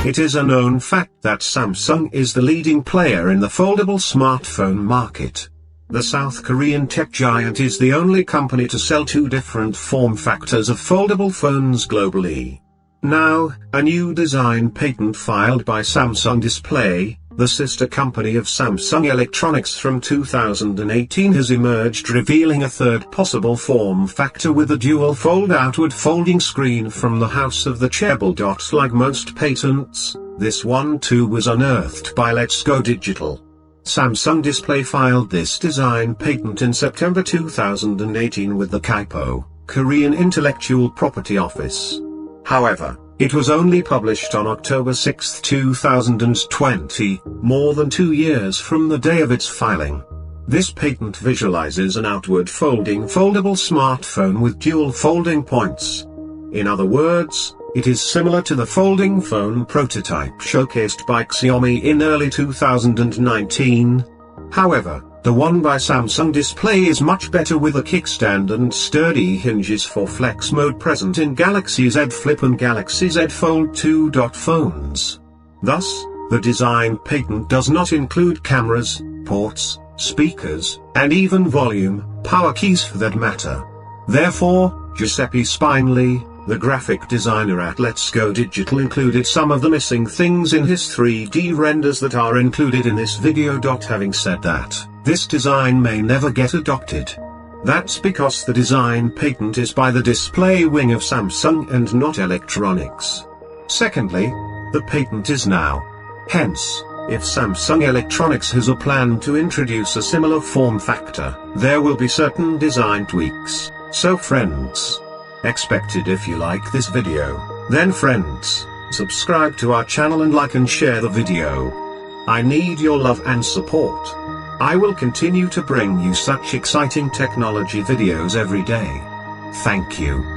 It is a known fact that Samsung is the leading player in the foldable smartphone market. The South Korean tech giant is the only company to sell two different form factors of foldable phones globally. Now, a new design patent filed by Samsung Display, the sister company of Samsung Electronics from 2018, has emerged, revealing a third possible form factor with a dual fold outward folding screen from the house of the chairable. Like most patents, this one too was unearthed by Let's Go Digital. Samsung Display filed this design patent in September 2018 with the KIPO, Korean Intellectual Property Office. However, it was only published on October 6, 2020, more than 2 years from the day of its filing. This patent visualizes an outward folding foldable smartphone with dual folding points. In other words, it is similar to the folding phone prototype showcased by Xiaomi in early 2019. However, the one by Samsung Display is much better, with a kickstand and sturdy hinges for flex mode present in Galaxy Z Flip and Galaxy Z Fold 2. Phones. Thus, the design patent does not include cameras, ports, speakers, and even volume, power keys for that matter. Therefore, Giuseppe Spinelli, the graphic designer at Let's Go Digital, included some of the missing things in his 3D renders that are included in this video. Having said that, this design may never get adopted. That's because the design patent is by the display wing of Samsung and not electronics. Secondly, the patent is now. Hence, if Samsung Electronics has a plan to introduce a similar form factor, there will be certain design tweaks. So friends, expected. If you like this video, then friends, subscribe to our channel and like and share the video. I need your love and support. I will continue to bring you such exciting technology videos every day. Thank you.